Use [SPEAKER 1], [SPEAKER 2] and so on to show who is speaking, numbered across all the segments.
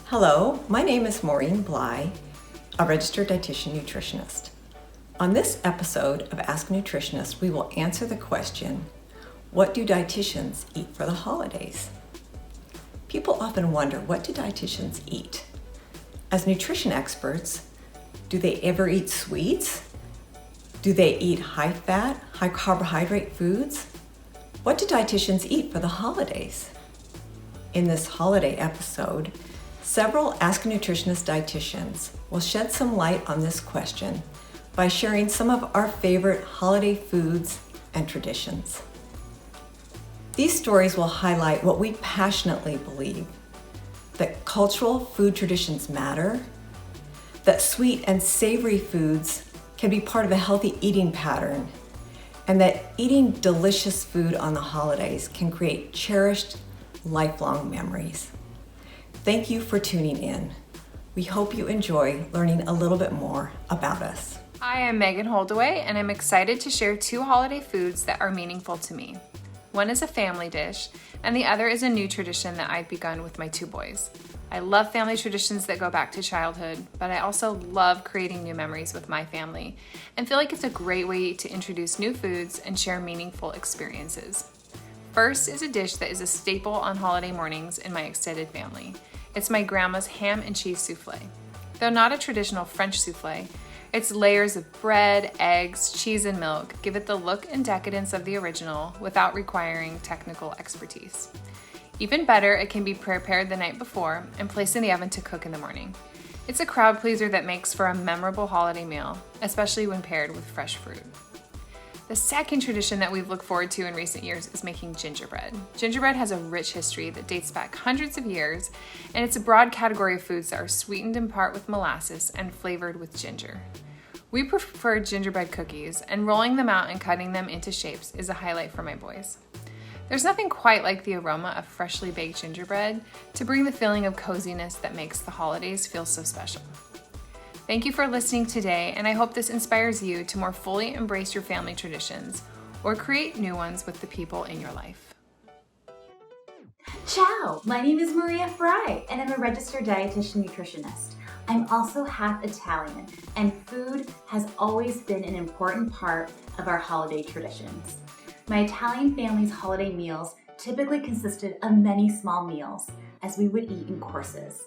[SPEAKER 1] Hello, my name is Maureen Bligh, a registered dietitian nutritionist. On this episode of Ask a Nutritionist, we will answer the question, what do dietitians eat for the holidays? People often wonder, what do dietitians eat? As nutrition experts, do they ever eat sweets? Do they eat high-fat, high-carbohydrate foods? What do dietitians eat for the holidays? In this holiday episode, several Ask a Nutritionist dietitians will shed some light on this question by sharing some of our favorite holiday foods and traditions. These stories will highlight what we passionately believe, that cultural food traditions matter, that sweet and savory foods can be part of a healthy eating pattern, and that eating delicious food on the holidays can create cherished, lifelong memories. Thank you for tuning in. We hope you enjoy learning a little bit more about us.
[SPEAKER 2] I am Megan Holdaway, and I'm excited to share two holiday foods that are meaningful to me. One is a family dish, and the other is a new tradition that I've begun with my two boys. I love family traditions that go back to childhood, but I also love creating new memories with my family and feel like it's a great way to introduce new foods and share meaningful experiences. First is a dish that is a staple on holiday mornings in my extended family. It's my grandma's ham and cheese souffle. Though not a traditional French souffle, its layers of bread, eggs, cheese, and milk give it the look and decadence of the original without requiring technical expertise. Even better, it can be prepared the night before and placed in the oven to cook in the morning. It's a crowd pleaser that makes for a memorable holiday meal, especially when paired with fresh fruit. The second tradition that we've looked forward to in recent years is making gingerbread. Gingerbread has a rich history that dates back hundreds of years, and it's a broad category of foods that are sweetened in part with molasses and flavored with ginger. We prefer gingerbread cookies, and rolling them out and cutting them into shapes is a highlight for my boys. There's nothing quite like the aroma of freshly baked gingerbread to bring the feeling of coziness that makes the holidays feel so special. Thank you for listening today, and I hope this inspires you to more fully embrace your family traditions or create new ones with the people in your life.
[SPEAKER 3] Ciao! My name is Frye, and I'm a registered dietitian nutritionist. I'm also half Italian, and food has always been an important part of our holiday traditions. My Italian family's holiday meals typically consisted of many small meals, as we would eat in courses.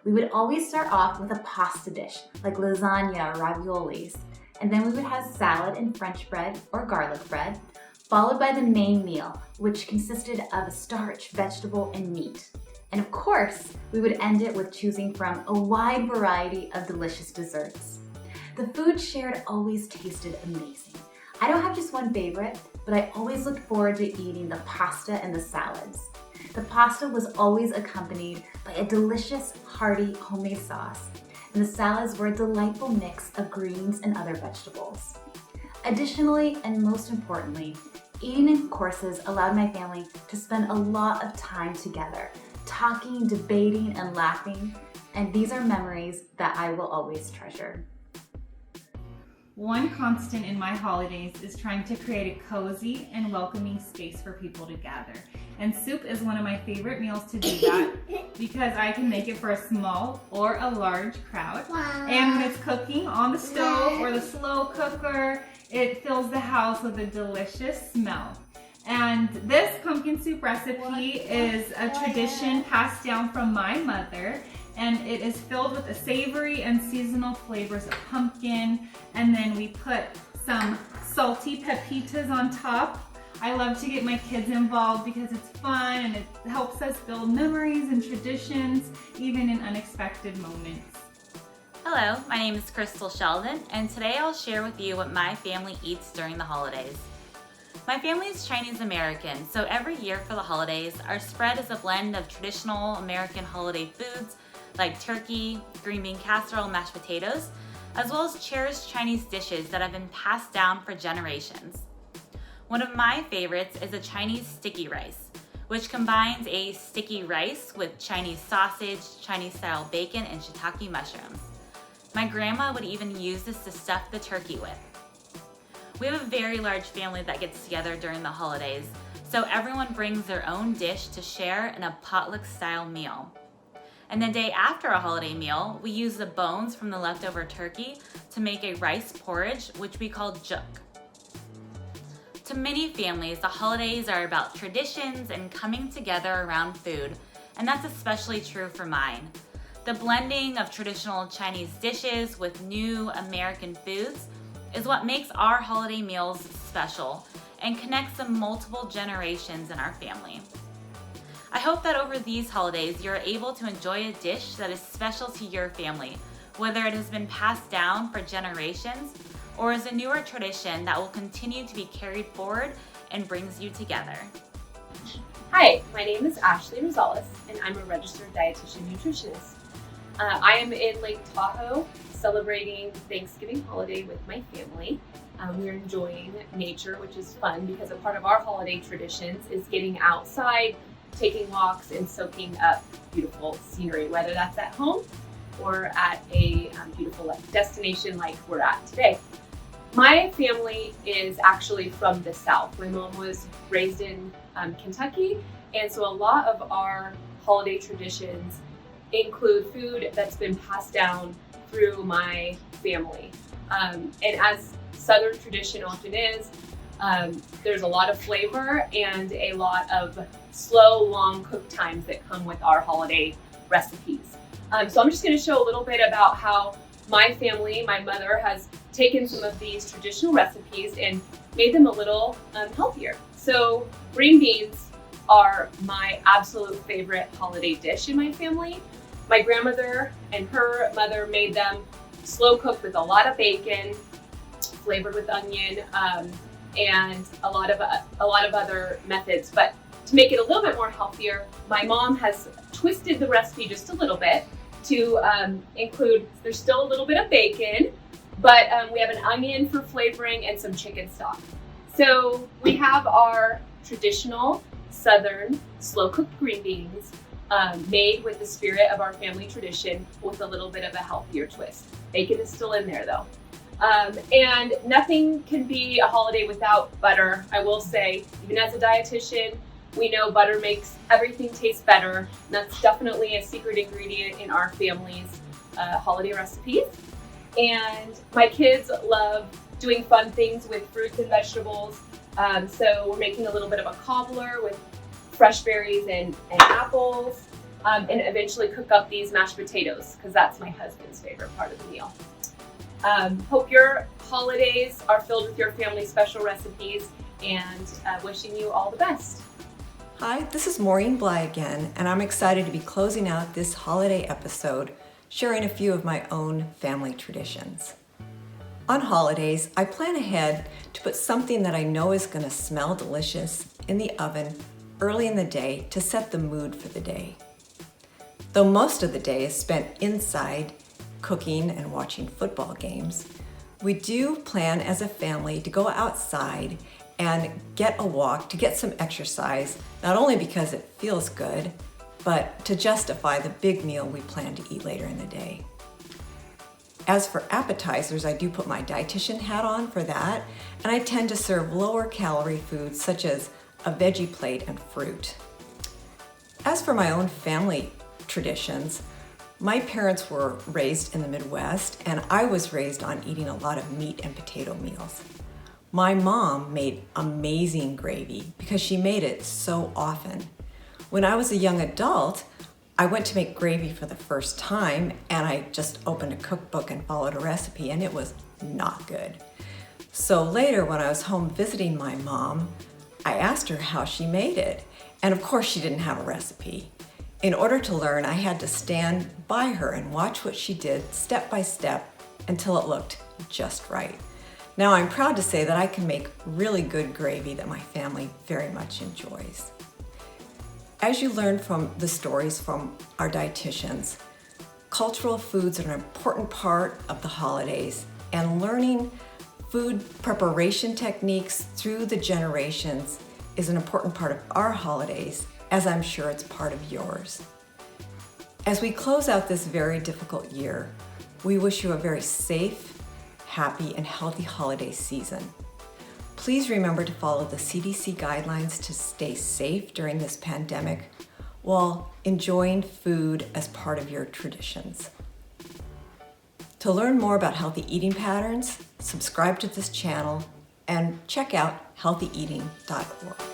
[SPEAKER 3] We would always start off with a pasta dish, like lasagna or raviolis, and then we would have salad and French bread or garlic bread, followed by the main meal, which consisted of a starch, vegetable, and meat. And of course, we would end it with choosing from a wide variety of delicious desserts. The food shared always tasted amazing. I don't have just one favorite, but I always looked forward to eating the pasta and the salads. The pasta was always accompanied by a delicious, hearty homemade sauce, and the salads were a delightful mix of greens and other vegetables. Additionally, and most importantly, eating in courses allowed my family to spend a lot of time together, talking, debating, and laughing, and these are memories that I will always treasure.
[SPEAKER 4] One constant in my holidays is trying to create a cozy and welcoming space for people to gather. And soup is one of my favorite meals to do that because I can make it for a small or a large crowd. Wow. And when it's cooking on the stove or the slow cooker, it fills the house with a delicious smell. And this pumpkin soup recipe is a tradition passed down from my mother, and it is filled with the savory and seasonal flavors of pumpkin, and then we put some salty pepitas on top. I love to get my kids involved because it's fun and it helps us build memories and traditions, even in unexpected moments.
[SPEAKER 5] Hello, my name is Kristal Shelden, and today I'll share with you what my family eats during the holidays. My family is Chinese American, so every year for the holidays, our spread is a blend of traditional American holiday foods like turkey, green bean casserole, and mashed potatoes, as well as cherished Chinese dishes that have been passed down for generations. One of my favorites is a Chinese sticky rice, which combines a sticky rice with Chinese sausage, Chinese-style bacon, and shiitake mushrooms. My grandma would even use this to stuff the turkey with. We have a very large family that gets together during the holidays, so everyone brings their own dish to share in a potluck-style meal. And the day after a holiday meal, we use the bones from the leftover turkey to make a rice porridge, which we call juk. To many families, the holidays are about traditions and coming together around food, and that's especially true for mine. The blending of traditional Chinese dishes with new American foods is what makes our holiday meals special and connects the multiple generations in our family. I hope that over these holidays, you're able to enjoy a dish that is special to your family, whether it has been passed down for generations or is a newer tradition that will continue to be carried forward and brings you together.
[SPEAKER 6] Hi, my name is Ashley Rosales, and I'm a registered dietitian nutritionist. I am in Lake Tahoe celebrating Thanksgiving holiday with my family. We're enjoying nature, which is fun because a part of our holiday traditions is getting outside, taking walks, and soaking up beautiful scenery, whether that's at home or at a beautiful destination like we're at today. My family is actually from the South. My mom was raised in Kentucky, and so a lot of our holiday traditions include food that's been passed down through my family. And as Southern tradition often is, there's a lot of flavor and a lot of slow, long cook times that come with our holiday recipes. So I'm just going to show a little bit about how my family, my mother, has taken some of these traditional recipes and made them a little healthier. So green beans are my absolute favorite holiday dish in my family. My grandmother and her mother made them slow cooked with a lot of bacon, flavored with onion, and a lot of other methods. But to make it a little bit more healthier, my mom has twisted the recipe just a little bit to include, there's still a little bit of bacon, but we have an onion for flavoring and some chicken stock. So we have our traditional Southern slow-cooked green beans made with the spirit of our family tradition with a little bit of a healthier twist. Bacon is still in there though. And nothing can be a holiday without butter. I will say, even as a dietitian, we know butter makes everything taste better. And that's definitely a secret ingredient in our family's holiday recipes. And my kids love doing fun things with fruits and vegetables. So we're making a little bit of a cobbler with fresh berries and apples, and eventually cook up these mashed potatoes because that's my husband's favorite part of the meal. Hope your holidays are filled with your family's special recipes, and wishing you all the best.
[SPEAKER 1] Hi, this is Maureen Bligh again, and I'm excited to be closing out this holiday episode sharing a few of my own family traditions. On holidays, I plan ahead to put something that I know is going to smell delicious in the oven early in the day to set the mood for the day. Though most of the day is spent inside cooking and watching football games, we do plan as a family to go outside and get a walk to get some exercise, not only because it feels good, but to justify the big meal we plan to eat later in the day. As for appetizers, I do put my dietitian hat on for that, and I tend to serve lower calorie foods such as a veggie plate and fruit. As for my own family traditions, my parents were raised in the Midwest, and I was raised on eating a lot of meat and potato meals. My mom made amazing gravy because she made it so often. When I was a young adult, I went to make gravy for the first time, and I just opened a cookbook and followed a recipe, and it was not good. So later, when I was home visiting my mom, I asked her how she made it, and of course she didn't have a recipe. In order to learn, I had to stand by her and watch what she did step by step until it looked just right. Now I'm proud to say that I can make really good gravy that my family very much enjoys. As you learn from the stories from our dietitians, cultural foods are an important part of the holidays, and learning food preparation techniques through the generations is an important part of our holidays, as I'm sure it's part of yours. As we close out this very difficult year, we wish you a very safe, happy, and healthy holiday season. Please remember to follow the CDC guidelines to stay safe during this pandemic while enjoying food as part of your traditions. To learn more about healthy eating patterns, subscribe to this channel and check out healthyeating.org.